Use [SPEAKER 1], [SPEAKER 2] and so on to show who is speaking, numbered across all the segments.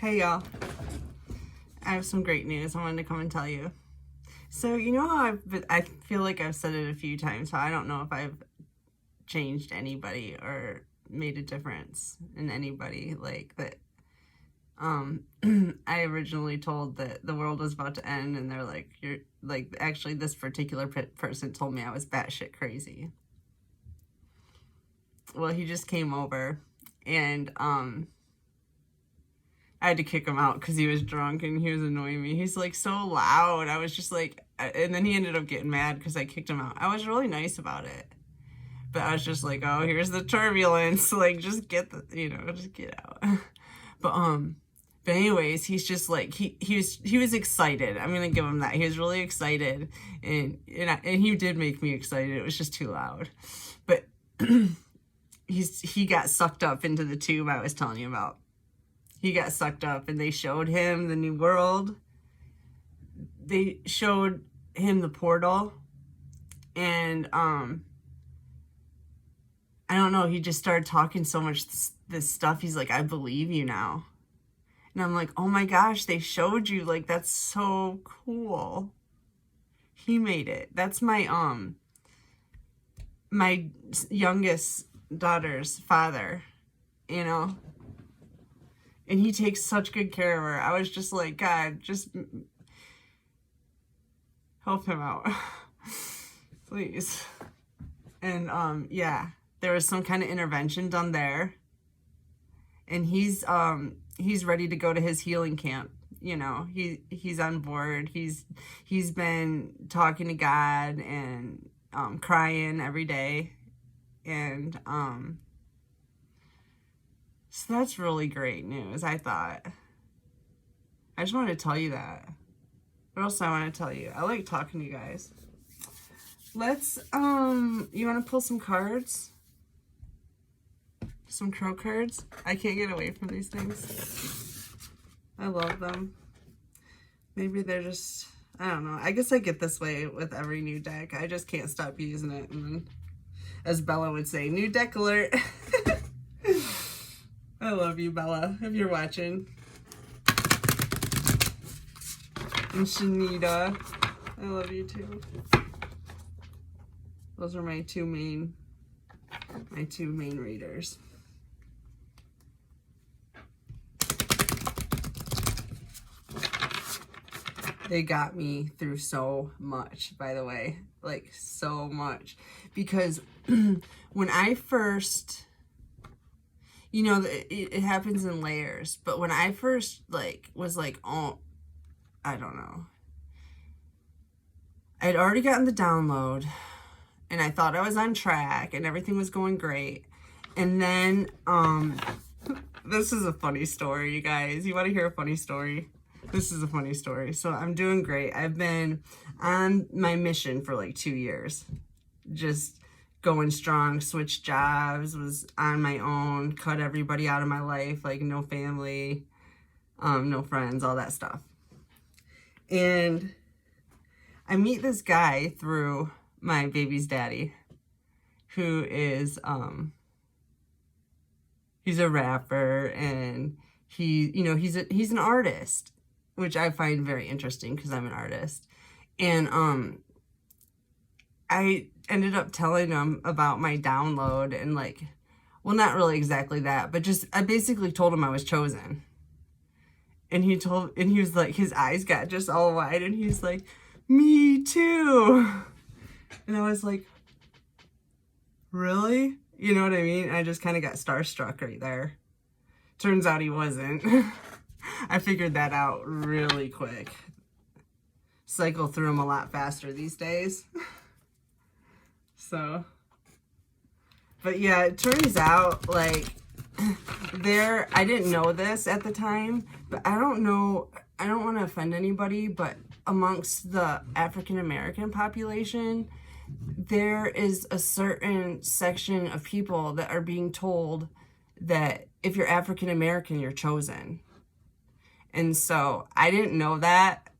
[SPEAKER 1] Hey y'all, I have some great news I wanted to come and tell you. So you know how I feel like I've said it a few times, so I don't know if I've changed anybody or made a difference in anybody, like that. I originally told that the world was about to end, and they're like, you're like, actually this particular person told me I was batshit crazy. Well, he just came over, and I had to kick him out because he was drunk and he was annoying me. He's like so loud. I was just like, and then he ended up getting mad because I kicked him out. I was really nice about it, but I was just like, oh, here's the turbulence. Like, just get just get out. But anyways, he's just like he was excited. I'm gonna give him that. He was really excited, and he did make me excited. It was just too loud, but he got sucked up into the tube I was telling you about. He got sucked up, and they showed him the new world. They showed him the portal, and I don't know, he just started talking so much this stuff. He's like, I believe you now. And I'm like, oh my gosh, they showed you, like, that's so cool. He made it. That's my my youngest daughter's father, you know? And he takes such good care of her. I was just like, God, just help him out. Please. And yeah, there was some kind of intervention done there. And he's ready to go to his healing camp. You know, he's on board. He's been talking to God and crying every day. And so that's really great news, I thought. I just wanted to tell you that. What else I want to tell you? I like talking to you guys. Let's, you want to pull some cards? Some crow cards? I can't get away from these things. I love them. Maybe they're just, I don't know. I guess I get this way with every new deck. I just can't stop using it. And then, as Bella would say, new deck alert. I love you, Bella, if you're watching. And Shanita, I love you too. Those are my two main readers. They got me through so much, by the way, like so much, because when I first, you know, it happens in layers, but when I first was like, oh, I don't know. I had already gotten the download, and I thought I was on track, and everything was going great. And then, this is a funny story, you guys. You want to hear a funny story? This is a funny story. So I'm doing great. I've been on my mission for like 2 years. Just going strong, switched jobs, was on my own, cut everybody out of my life, like no family, no friends, all that stuff. And I meet this guy through my baby's daddy, who is, he's a rapper, and he's an artist, which I find very interesting because I'm an artist. And, I ended up telling him about my download, and like, well, not really exactly that, but just, I basically told him I was chosen. And he was like, his eyes got just all wide, and he's like, me too. And I was like, really? You know what I mean? I just kind of got starstruck right there. Turns out he wasn't. I figured that out really quick. Cycle through them a lot faster these days. So, but yeah, it turns out, like, I didn't know this at the time, but I don't want to offend anybody, but amongst the African American population, there is a certain section of people that are being told that if you're African American, you're chosen. And so I didn't know that.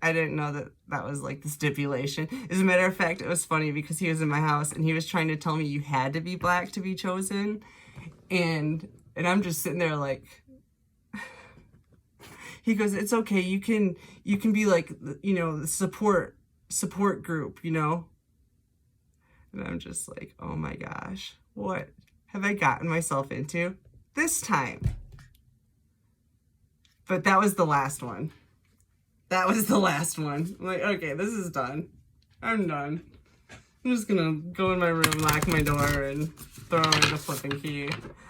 [SPEAKER 1] I didn't know that that was like the stipulation. As a matter of fact, it was funny because he was in my house and he was trying to tell me you had to be black to be chosen. And I'm just sitting there like, He goes, it's okay. You can be like, you know, the support group, you know? And I'm just like, oh my gosh, what have I gotten myself into this time? But that was the last one. That was the last one. I'm like, okay, this is done. I'm done. I'm just gonna go in my room, lock my door, and throw away the flipping key.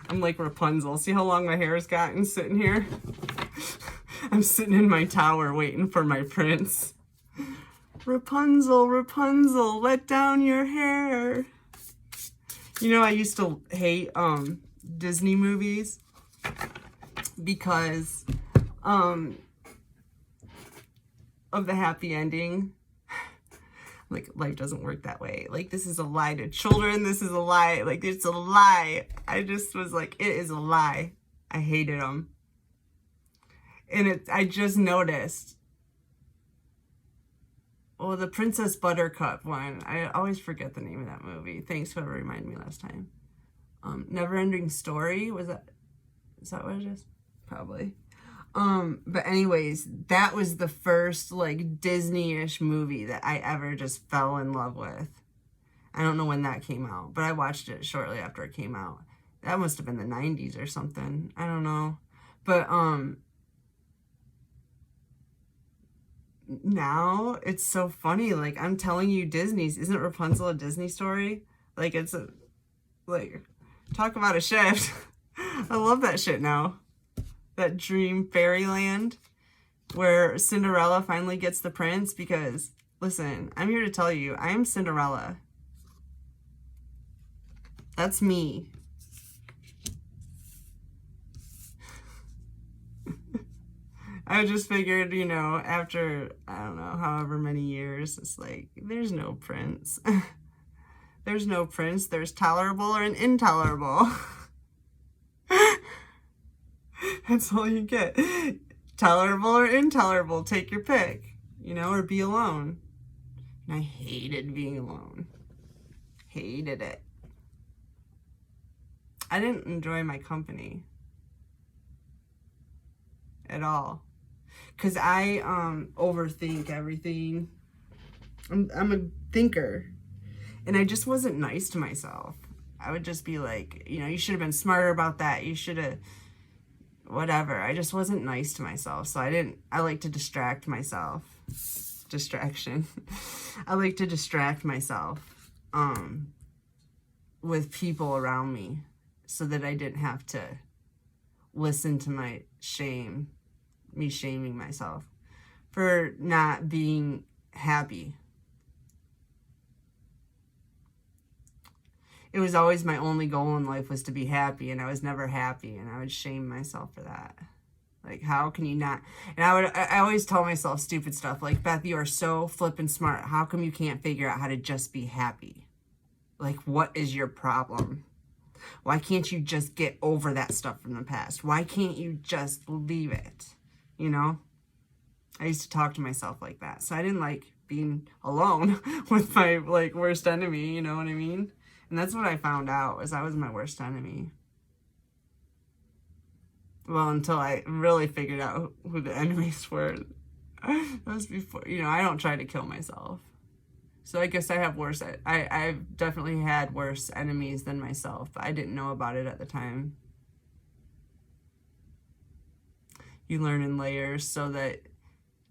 [SPEAKER 1] I'm like Rapunzel. See how long my hair's gotten sitting here? I'm sitting in my tower waiting for my prince. Rapunzel, Rapunzel, let down your hair. You know, I used to hate Disney movies because of the happy ending. Like, life doesn't work that way. Like, this is a lie to children. This is a lie. Like, it's a lie. I just was like, it is a lie. I hated them. And I just noticed. Well, the Princess Buttercup one. I always forget the name of that movie. Thanks, whoever reminded me last time. Neverending Story. Is that what it is? Probably. But anyways, that was the first, like, Disney-ish movie that I ever just fell in love with. I don't know when that came out, but I watched it shortly after it came out. That must have been the 90s or something. I don't know. But, now it's so funny. Like, I'm telling you, isn't Rapunzel a Disney story? Like, talk about a shift. I love that shit now. That dream fairyland where Cinderella finally gets the prince, because, listen, I'm here to tell you, I am Cinderella. That's me. I just figured, you know, after, I don't know, however many years, it's like, there's no prince. There's no prince. There's tolerable or an intolerable. That's all you get. Tolerable or intolerable. Take your pick, you know, or be alone. And I hated being alone. Hated it. I didn't enjoy my company at all. Because I overthink everything. I'm a thinker. And I just wasn't nice to myself. I would just be like, you know, you should have been smarter about that. You should have, whatever. I just wasn't nice to myself. So I like to distract myself. Distraction. I like to distract myself with people around me so that I didn't have to listen to my shame, me shaming myself for not being happy. It was always my only goal in life was to be happy, and I was never happy, and I would shame myself for that. Like, how can you not? And I always tell myself stupid stuff like, Beth, you are so flippin' smart. How come you can't figure out how to just be happy? Like, what is your problem? Why can't you just get over that stuff from the past? Why can't you just leave it? You know? I used to talk to myself like that. So I didn't like being alone with my, like, worst enemy, you know what I mean? And that's what I found out, was I was my worst enemy. Well, until I really figured out who the enemies were. That was before, you know, I don't try to kill myself. So I guess I have worse, I've definitely had worse enemies than myself, but I didn't know about it at the time. You learn in layers so that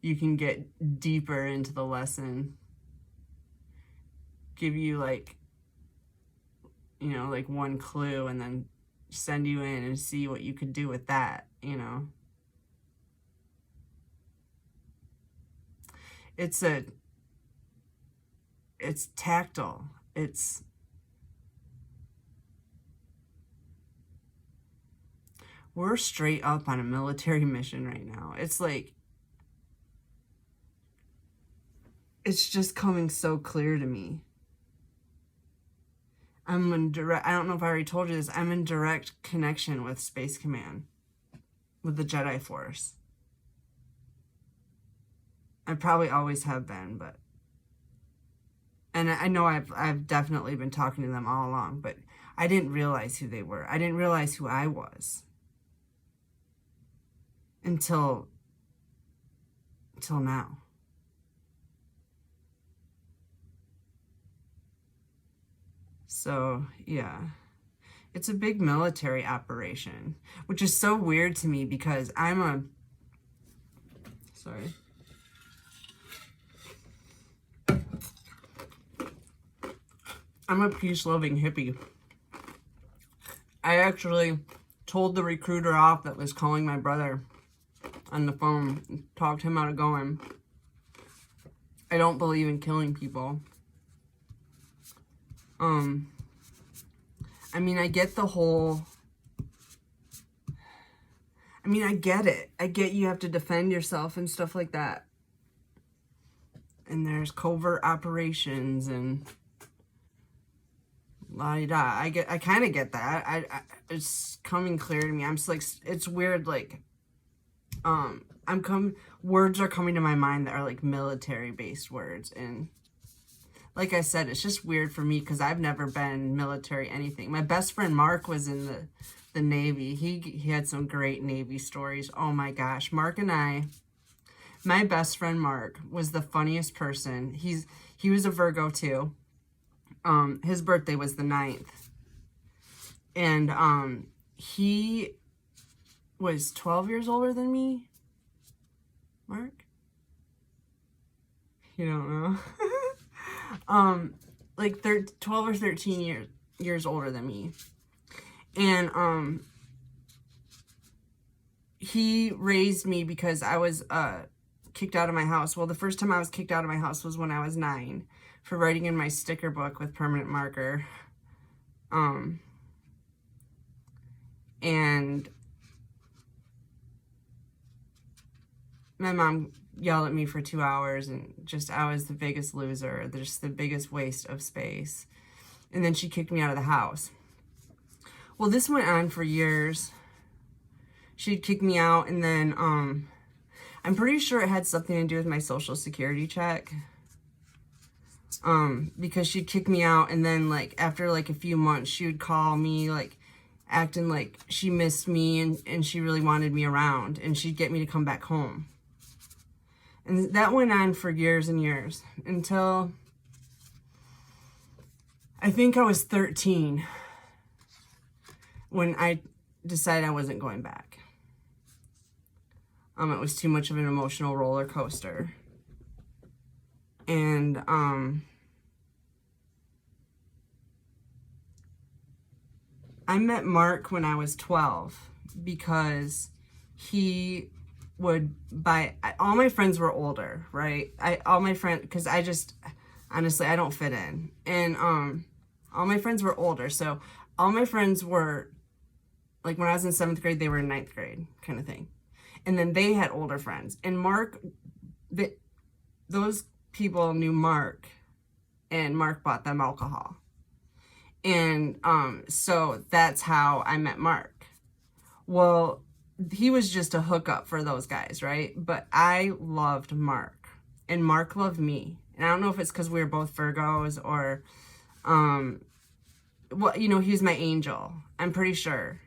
[SPEAKER 1] you can get deeper into the lesson. Give you, like, you know, like one clue and then send you in and see what you could do with that, you know. It's tactile. We're straight up on a military mission right now. It's like, it's just coming so clear to me. I don't know if I already told you this, I'm in direct connection with Space Command, with the Jedi Force. I probably always have been, but, and I know I've definitely been talking to them all along, but I didn't realize who they were. I didn't realize who I was until till now. So, yeah. It's a big military operation, which is so weird to me because I'm a peace-loving hippie. I actually told the recruiter off that was calling my brother on the phone, talked him out of going. I don't believe in killing people. I mean, I get the whole... I mean, I get it. I get you have to defend yourself and stuff like that. And there's covert operations and... la-di-da. I kind of get that. It's coming clear to me. I'm just like, it's weird, like... words are coming to my mind that are like military-based words, and like I said, it's just weird for me because I've never been military anything. My best friend Mark was in the Navy. He had some great Navy stories. Oh my gosh, my best friend Mark was the funniest person. He was a Virgo too. His birthday was the 9th, and he was 12 years older than me. Mark? You don't know. Like 12 or 13 years older than me. And he raised me because I was kicked out of my house. Well, the first time I was kicked out of my house was when I was 9 for writing in my sticker book with permanent marker. And my mom yelled at me for 2 hours, and just I was the biggest loser, just the biggest waste of space. And then she kicked me out of the house. Well, this went on for years. She'd kick me out, and then I'm pretty sure it had something to do with my Social Security check. Because she'd kick me out, and then like after like a few months, she would call me like acting like she missed me and she really wanted me around, and she'd get me to come back home. And that went on for years and years until I think I was 13 when I decided I wasn't going back. It was too much of an emotional roller coaster. And I met Mark when I was 12 because he would buy, all my friends were older, right? Because I just, honestly, I don't fit in. And all my friends were older, so all my friends were, like when I was in 7th grade, they were in 9th grade, kind of thing. And then they had older friends. And Mark, those people knew Mark, and Mark bought them alcohol. And so that's how I met Mark. Well, he was just a hookup for those guys, right? But I loved Mark, and Mark loved me. And I don't know if it's because we were both Virgos or, well, you know, he was my angel. I'm pretty sure.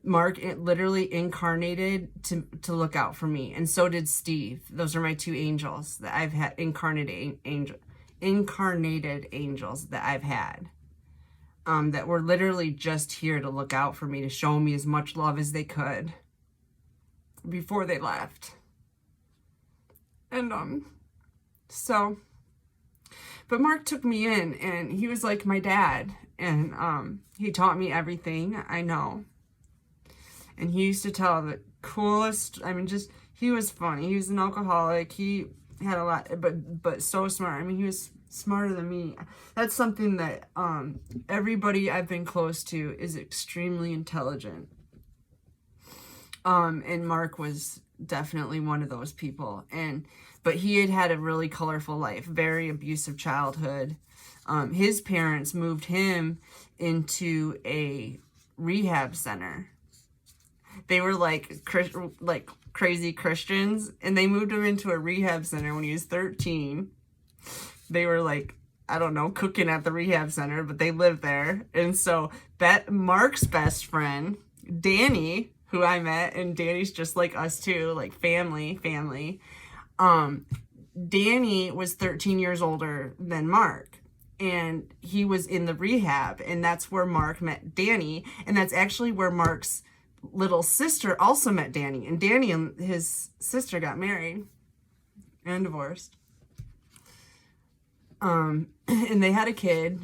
[SPEAKER 1] Mark literally incarnated to look out for me. And so did Steve. Those are my 2 angels that I've had, incarnated angels that I've had. That were literally just here to look out for me, to show me as much love as they could before they left. And but Mark took me in, and he was like my dad, and he taught me everything I know. And he used to tell the coolest, I mean, just, he was funny. He was an alcoholic. He had a lot, but so smart. I mean, he was smarter than me. That's something that everybody I've been close to is extremely intelligent. And Mark was definitely one of those people. But he had a really colorful life, very abusive childhood. His parents moved him into a rehab center. They were like crazy Christians, and they moved him into a rehab center when he was 13. They were like, I don't know, cooking at the rehab center, but they lived there. And so Mark's best friend, Danny, who I met, and Danny's just like us too, like family. Danny was 13 years older than Mark, and he was in the rehab, and that's where Mark met Danny, and that's actually where Mark's little sister also met Danny, and Danny and his sister got married and divorced. And they had a kid,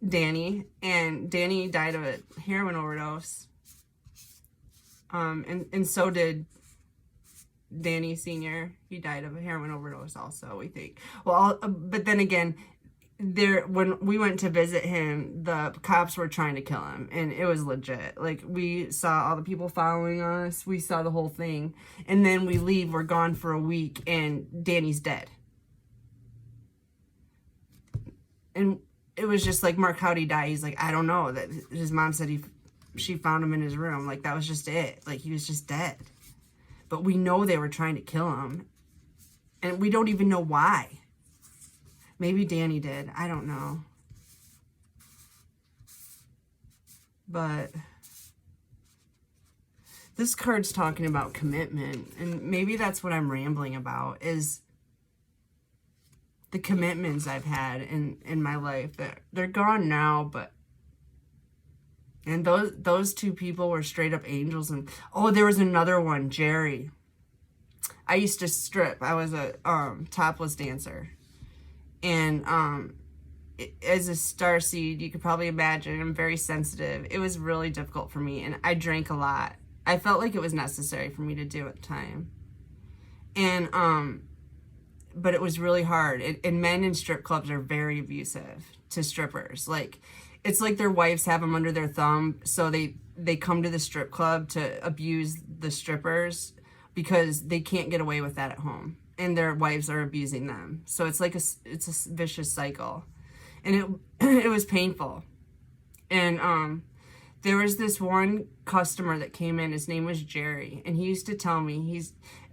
[SPEAKER 1] Danny, and Danny died of a heroin overdose. And so did Danny Sr. He died of a heroin overdose also, we think. Well, but then again, when we went to visit him, the cops were trying to kill him, and it was legit. Like, we saw all the people following us, we saw the whole thing, and then we leave, we're gone for a week, and Danny's dead. And it was just like, Mark, how'd he die? He's like, I don't know. That his mom said she found him in his room. Like, that was just it. Like, he was just dead. But we know they were trying to kill him, and we don't even know why. Maybe Danny did. I don't know. But this card's talking about commitment, and maybe that's what I'm rambling about, is the commitments I've had in my life. That they're gone now, but and those two people were straight up angels. And oh, there was another one, Jerry. I used to strip. I was a topless dancer. And as a starseed, you could probably imagine, I'm very sensitive. It was really difficult for me, and I drank a lot. I felt like it was necessary for me to do at the time. And but it was really hard. And men in strip clubs are very abusive to strippers. Like, it's like their wives have them under their thumb, so they come to the strip club to abuse the strippers because they can't get away with that at home, and their wives are abusing them. So it's like it's a vicious cycle, and it was painful. And there was this one customer that came in. His name was Jerry, and he used to tell me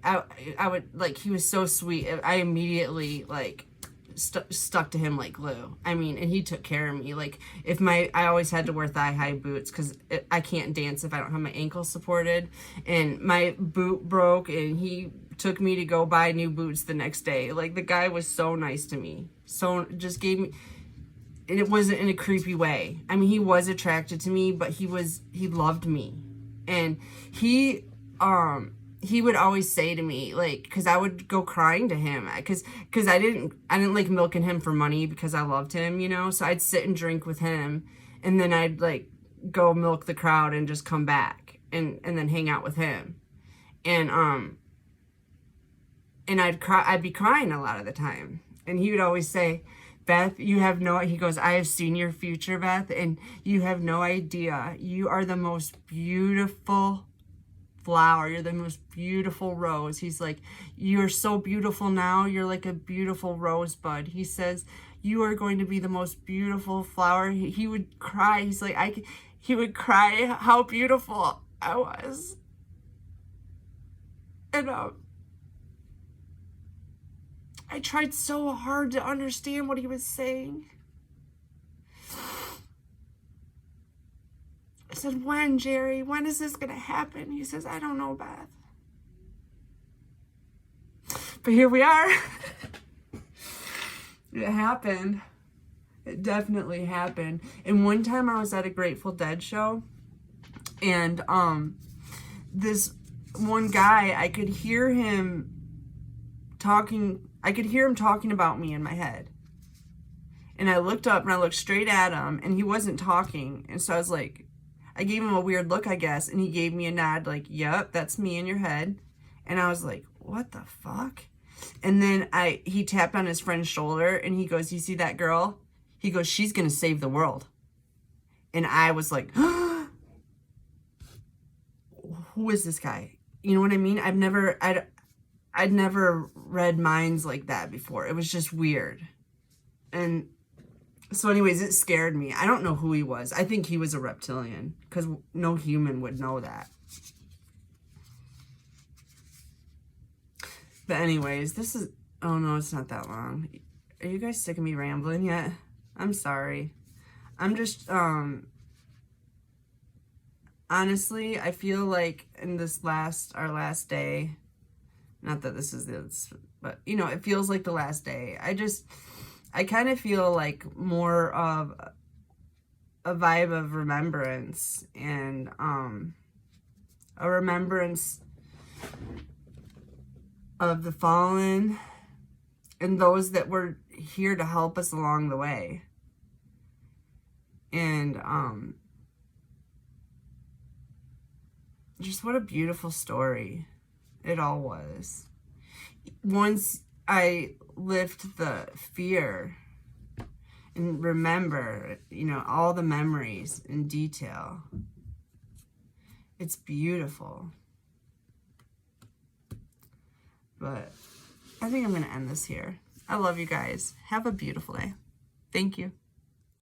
[SPEAKER 1] I would, like, he was so sweet. I immediately, like, stuck to him like glue. I mean, and he took care of me. Like, I always had to wear thigh-high boots because I can't dance if I don't have my ankles supported. And my boot broke, and he took me to go buy new boots the next day. Like, the guy was so nice to me. So just gave me, and it wasn't in a creepy way. I mean, he was attracted to me, but he loved me. And he would always say to me, like, because I would go crying to him, because I didn't like milking him for money because I loved him, you know. So I'd sit and drink with him, and then I'd, like, go milk the crowd and just come back and then hang out with him, and I'd be crying a lot of the time, and he would always say, Beth, he goes, I have seen your future, Beth, and you have no idea. You are the most beautiful flower. You're the most beautiful rose. He's like, you're so beautiful now. You're like a beautiful rosebud. He says, you are going to be the most beautiful flower. He would cry. He's like, he would cry how beautiful I was. And I tried so hard to understand what he was saying. I said, when, Jerry? When is this going to happen? He says, I don't know, Beth. But here we are. It happened. It definitely happened. And one time I was at a Grateful Dead show, and this one guy, I could hear him talking about me in my head. And I looked up and I looked straight at him, and he wasn't talking. And so I was like, I gave him a weird look, I guess, and he gave me a nod like, yep, that's me in your head. And I was like, what the fuck? And then he tapped on his friend's shoulder, and he goes, you see that girl? He goes, she's going to save the world. And I was like, who is this guy? You know what I mean? I'd never read minds like that before. It was just weird. And so anyways, it scared me. I don't know who he was. I think he was a reptilian, because no human would know that. But anyways, this is, oh no, it's not that long. Are you guys sick of me rambling yet? I'm sorry. I'm honestly, I feel like in our last day, not that this is this, but you know, it feels like the last day. I kind of feel like more of a vibe of remembrance, and a remembrance of the fallen and those that were here to help us along the way. And just what a beautiful story it all was. Once I lift the fear and remember, you know, all the memories in detail, it's beautiful. But I think I'm going to end this here. I love you guys. Have a beautiful day. Thank you.